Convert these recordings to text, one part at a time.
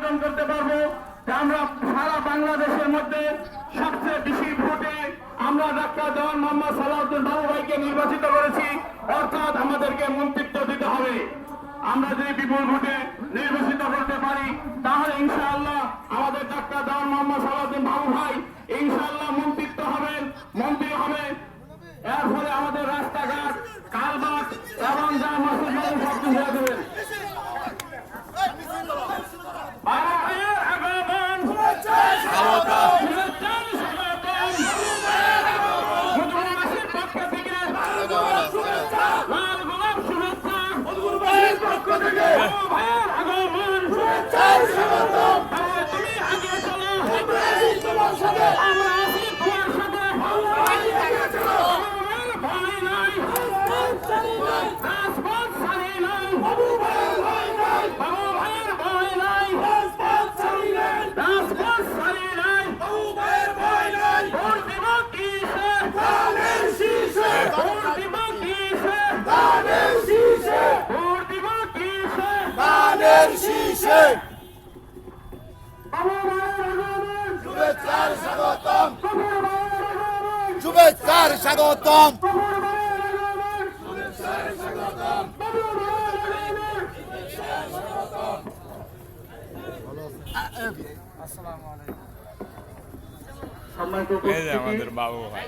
অর্জন করতে পারবো যে আমরা সারা বাংলাদেশের মধ্যে সবচেয়ে বেশি ভোটে আমরা ডাক্তার দেওয়ান মোহাম্মদ সালাউদ্দিন বাবু ভাইকে নির্বাচিত করেছি, অর্থাৎ আমাদেরকে মন্ত্রিত্ব দিতে হবে। আমরা যদি বিপুল ভোটে নির্বাচিত করতে পারি তাহলে ইনশাআল্লাহ আমাদের ডাক্তার দেওয়ান মোহাম্মদ সালাউদ্দিন বাবু ভাই ইনশাআল্লাহ মন্ত্রিত্ব হবেন, মন্ত্রী হবে। এর ফলে আমাদের রাস্তাঘাট, কালভার্ট এবং যা মসজিদ সব কিছু হয়ে দেবেন। শুভেচ্ছার স্বাগতম। আমাদের বাবু ভাই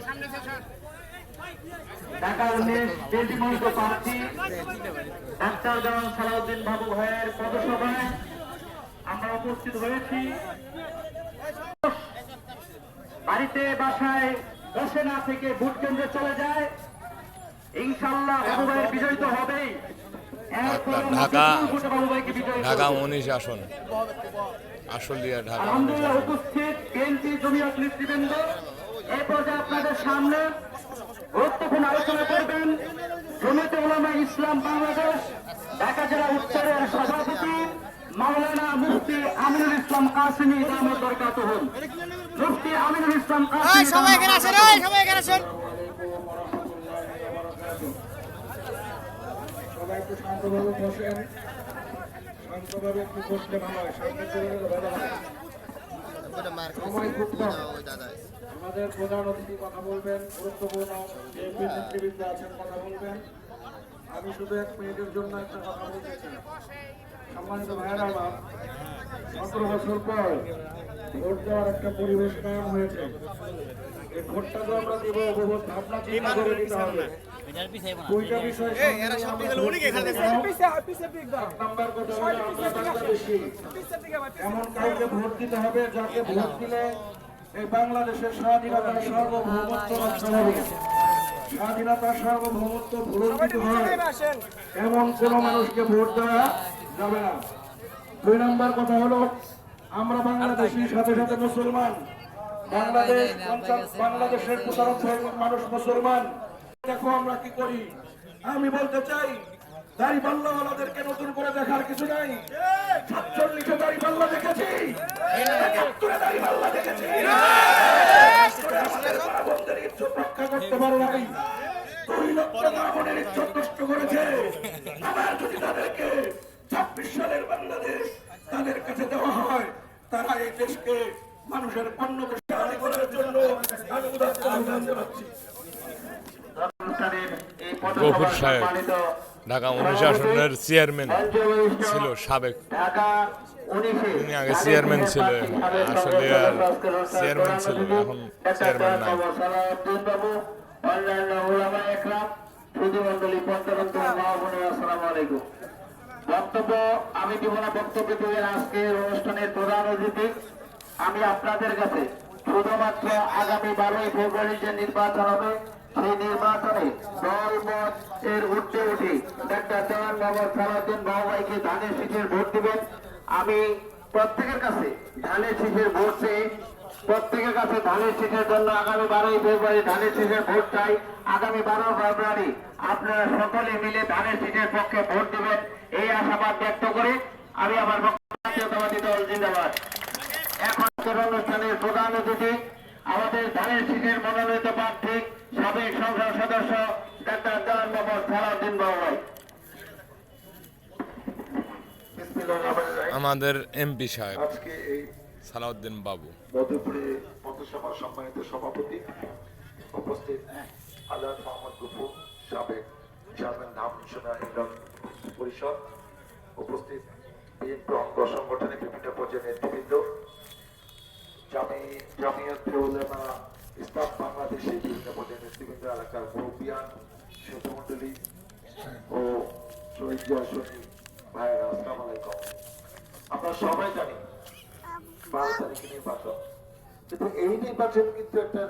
ঢাকা 19 জেটি মঞ্চ প্রার্থী ডাক্তার দেওয়ান সালাউদ্দিন বাবু ভাইয়ের পদসভায় আমরা উপস্থিত হয়েছি। বাড়িতে বাসায় বসে না থেকে ভোট কেন্দ্রে চলে যায়, ইনশাআল্লাহ বাবু ভাইয়ের বিজয় তো হবেই। ঢাকা 19 আসন আশুলিয়া ঢাকা। আলহামদুলিল্লাহ উপস্থিত বিএনপি জমিয়ত নেতৃবৃন্দ, এই পর্যায়ে আপনাদের সামনে গুরুত্বপূর্ণ আলোচনা করবেন জমিয়তে উলামা ইসলাম বাংলাদেশ ঢাকা জেলা উত্তরের সভাপতি মাওলানা মুফতি আমিনুল ইসলাম কাসেমী দামাত বরকাতুহুম। মুফতি আমিনুল ইসলাম কাসেমী সবাই এখানে আসেন, সবাই এখানে আসেন। সবাই একটু শান্তভাবে বসেন, শান্তভাবে একটু বসলে ভালো হয়, সামনে চলে গেলে ভালো হয়। সময় খুব কম। আমাদের প্রধান অতিথি কথা বলবেন, গুরুত্বপূর্ণ যে নেতৃবৃন্দ আছেন কথা বলবেন। আমি শুধু 1 মিনিটের জন্য একটা কথা বলতে চাই। সম্মানিত ভাইয়েরা আমার, 17 বছর পর ভোট দেওয়ার একটা পরিবেশ কায়েম হয়েছে। এই ভোটটা তো আমরা দিব বহুত ভাবনা চিন্তা করে দিতে হবে। দুইটা বিষয় নাম্বার কথা হলো আমরা বাংলাদেশী, এমন কাউকে ভোট দিতে হবে যাকে ভোট দিলে এই বাংলাদেশের স্বাধীনতার সার্বভৌমত্ব রক্ষা হবে, স্বাধীনতার সার্বভৌমত্ব পুনরুদ্ধারিত হয়, এমন কোন মানুষকে ভোট দেওয়া যাবে না। 2 নাম্বার কথা হলো আমরা বাংলাদেশীর সাথে সাথে মুসলমান। বাংলাদেশের 95% মানুষ মুসলমান। দেখো আমরা কি করি। আমি বলতে চাই দাড়িপাল্লাওয়ালাদেরকে নতুন করে দেখার কিছু নাই। 47 দাড়িপাল্লা দেখেছি, 71 দাড়িপাল্লা দেখেছি, আমাদের মা-বোনদের ইজ্জত রক্ষা করতে পারো নাই। 2 লক্ষ মা-বোনের ইজ্জত নষ্ট করেছে। আবার যদি তাদেরকে 26 সালের বাংলাদেশ তাদের কাছে দেওয়া হয়, তারা এই দেশকে মানুষের পণ্য বেশি করার জন্য আমি উদাত্ত আহ্বান জানাচ্ছি। গফুর সাহেব ঢাকা 19 আসনের চেয়ারম্যান ছিল সাবেক, তিনি আগে চেয়ারম্যান ছিল, আসলে চেয়ারম্যান ছিল, এখন চেয়ারম্যান নাই। বক্তব্য আমি দিব না, বক্তব্য দিবেন আজকের অনুষ্ঠানের প্রধান অতিথি। আমি আপনাদের কাছে শুধুমাত্র আগামী 12ই ফেব্রুয়ারি যে নির্বাচন হবে সেই নির্বাচনে দলমত এর উঠে উঠে ডাক্তার দেওয়ান মোহাম্মদ সালাউদ্দিন বাবু ভাইকে ধানের শীষের ভোট দিবেন। আমি প্রত্যেকের কাছে ধানের শীষের ভোট চেয়ে প্রত্যেকের কাছে ধানের শীষের জন্য আগামী 12ই ফেব্রুয়ারি ধানের শীষের ভোট চাই। আগামী 12 ফেব্রুয়ারি আপনারা সকলে মিলে ধানের শীষের পক্ষে ভোট দিবেন, এই আশাবাদ ব্যক্ত করে আমি আমার জাতীয়তাবাদী দল জিন্দাবাদ। এখন অনুষ্ঠানের প্রধান অতিথি আমাদের ধানের শীষের মনোনীত প্রার্থী সাবেক সংসদ সদস্য ডাক্তার দেওয়ান মোহাম্মদ সালাউদ্দিন বাবু ভাই। আমাদের এমপি সাহেব আজকে এই সালাউদ্দিন বাবু, মধুপুরে পথসভার সম্মানিত সভাপতি উপস্থিত আজাদ মোহাম্মদ গফুর, সাবেক চেয়ারম্যান ধাম মিশনা ইউনিয়ন পরিষদ, উপস্থিত বিএনপি অঙ্গ সংগঠনের বিভিন্ন পর্যায়ের নেতৃবৃন্দ, জামিয়াতে উলামা ইসলাম বাংলাদেশের বিভিন্ন পর্যায়ের নেতৃবৃন্দ, এলাকার মুরব্বিয়ান, সুধমণ্ডলী ও শহীদ জিয়াসনী ভাইয়েরা, আসসালামু আলাইকুম। আমরা সবাই জানি 12 তারিখে নির্বাচন, কিন্তু এই নির্বাচন কিন্তু একটা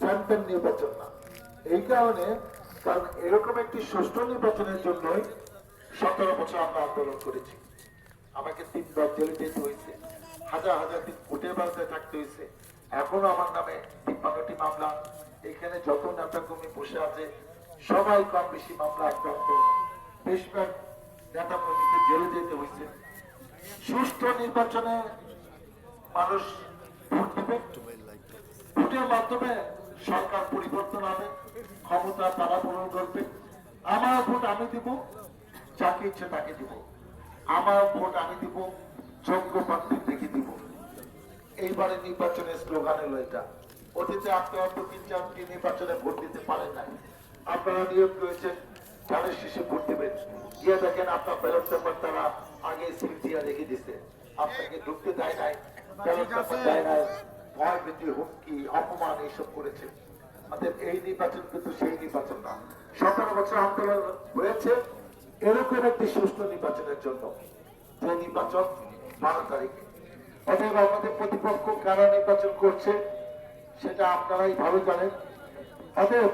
চ্যাম্পিয়ন নির্বাচন না। এই কারণে, কারণ এরকম একটি সুষ্ঠু নির্বাচনের জন্যই 17 বছর আমরা আন্দোলন করেছি। আমাকে 3 বার জেলে যেতে হয়েছে, হাজার হাজার দিন কোর্টের বাড়িতে থাকতে হয়েছে। এখনো আমার নামে 53টি মামলা। এখানে যত নেতা কর্মী বসে আছে সবাই কম বেশি মামলা আক্রান্ত। বেশিরভাগ নেতা কর্মীকে জেলে যেতে হয়েছে। সুষ্ঠু নির্বাচনে মানুষ ভোট দেবে, ভোটের মাধ্যমে সরকার পরিবর্তন হবে, ক্ষমতা তারা পূরণ করবে। আমার ভোট আমি দিব, যাকে ইচ্ছে তাকে দিব। আমার ভোট আমি দিব, যোগ্য প্রার্থী দেখে দিব। এইবারে নির্বাচনের স্লোগান হলো এটা। অতীতে আপনারা তো 3-4টি নির্বাচনে ভোট দিতে পারেন না। আপনারা নিয়োগ করেছেন ধানের শেষে ভোট দেবেন, গিয়ে দেখেন আপনার ব্যালট পেপার তারা আগে সিল দিয়ে রেখে দিচ্ছে, আপনাকে ঢুকতে দেয় নাই, ব্যালট পেপার দেয় নাই, ভয় ভীতি, হুমকি, অপমান এইসব করেছে। আমাদের এই নির্বাচন কিন্তু সেই নির্বাচন না। 17 বছর আন্দোলন হয়েছে এরকম একটি সুষ্ঠু নির্বাচনের জন্য, যে নির্বাচন 12 তারিখে। অতএব আমাদের প্রতিপক্ষ কারা নির্বাচন করছে সেটা আপনারাই ভালো জানেন। অতএব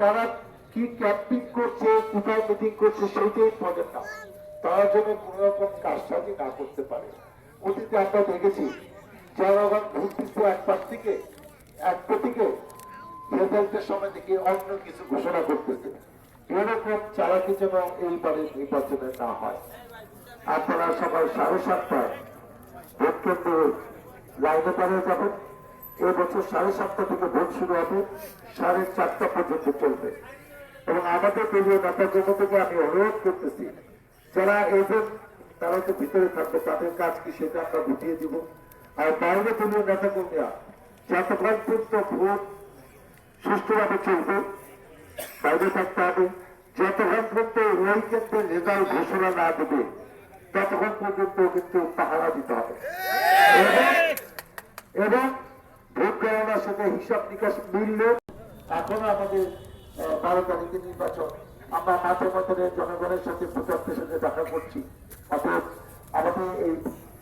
তারা কি ক্যাম্পিং করছে, কোথায় মিটিং করছে সেইটাই পদের না। তারা যেন কোন রকম কারসাজি না করতে পারে। অতীতে আমরা দেখেছি জনগণ ভোট দিচ্ছে এক প্রার্থীকে, এক প্রতীকে, রেজাল্টের সময় দেখে অন্য কিছু ঘোষণা করতেছে। এরকম চালাকি যেন এইবারে নির্বাচনে না হয়। আপনারা সবাই 7:30টায় ভোট কেন্দ্রে লাইনে দাঁড়িয়ে যাবেন। এবছর 7:30টা থেকে ভোট শুরু হবে, 4:30 পর্যন্ত চলবে। এবং আমাদের দলীয় নেতার থেকে আমি অনুরোধ করতেছি, যারা এজেন্ট তারা তো ভিতরে থাকবে, তাদের কাজ কি সেটা আমরা বুঝিয়ে দিব। আর বাইরে দলীয় নেতা কর্মীরা যতক্ষণ পর্যন্ত ভোট সুষ্ঠুভাবে চলবে বাইরে থাকতে হবে। যতক্ষণ পর্যন্ত ওই কেন্দ্রের রেজাল্ট ঘোষণা না দেবে ততক্ষণ পর্যন্ত কিন্তু পাহারা দিতে হবে। এবং ভোট গণনার সাথে হিসাব নিকাশ মিললে, এখনো আমাদের 12 তারিখে নির্বাচন, আমরা মাঠে মাঠে জনগণের সাথে ভোটারদের সাথে দেখা করছি। অর্থাৎ আমাদের এই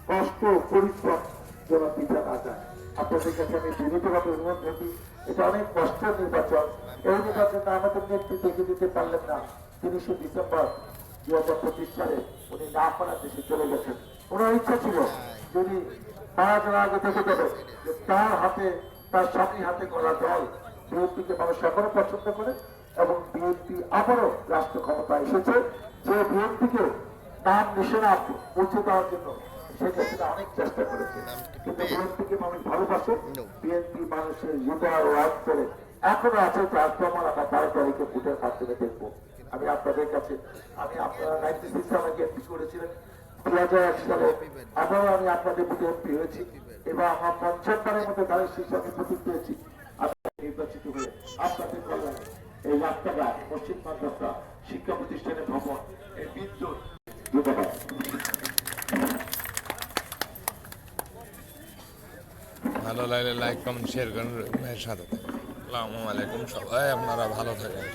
কষ্ট পরিশ্রম যেন পিঠা না যায়। আপনাদের কাছে আমি বিনীতভাবে অনুরোধ করি, এটা অনেক কষ্টের নির্বাচন। এই নির্বাচনে আমাদের নেত্রী দেখে দিতে পারলেন না। 30 ডিসেম্বর 2025 সালে উনি না করার দেশে চলে গেছেন। ওনার ইচ্ছা ছিল যদি মারা যাওয়ার আগে থেকে যাবে যে তার হাতে, তার স্বামীর হাতে করা দল বিএনপিকে মানুষ এখনো পছন্দ করে এবং বিএনপি আবারও রাষ্ট্র ক্ষমতায় এসেছে। যে বিএনপিকে নাম নিশানা পৌঁছে দেওয়ার জন্য সেটা সেটা অনেক চেষ্টা করেছে, কিন্তু বিএনপিকে মানুষ ভালোবাসে। বিএনপি মানুষের হৃদয় ও অন্তরে এখনো আছে, তার প্রমাণ আমরা 12 তারিখে ভোটের মাধ্যমে দেখবো। আমি আপনাদের কাছে, আপনারা 96 আমাকে এমপি করেছিলেন, 2001 সালে আবারও আমি আপনাদের ভোটে এমপি হয়েছি। এবার আমার 55 মতো ধানের শীর্ষে আমি প্রতীক পেয়েছি। নির্বাচিত হয়ে আপনাদের কল্যাণে এই রাস্তাঘাট, মসজিদ, মাদ্রাসা, শিক্ষা প্রতিষ্ঠানের ভবন, এই বিদ্যুৎ, ধন্যবাদ। ভালো লাগলে লাইক কমেন্ট শেয়ার করেন, সাথে থাকুন। আসসালামু আলাইকুম, সবাই আপনারা ভালো থাকেন।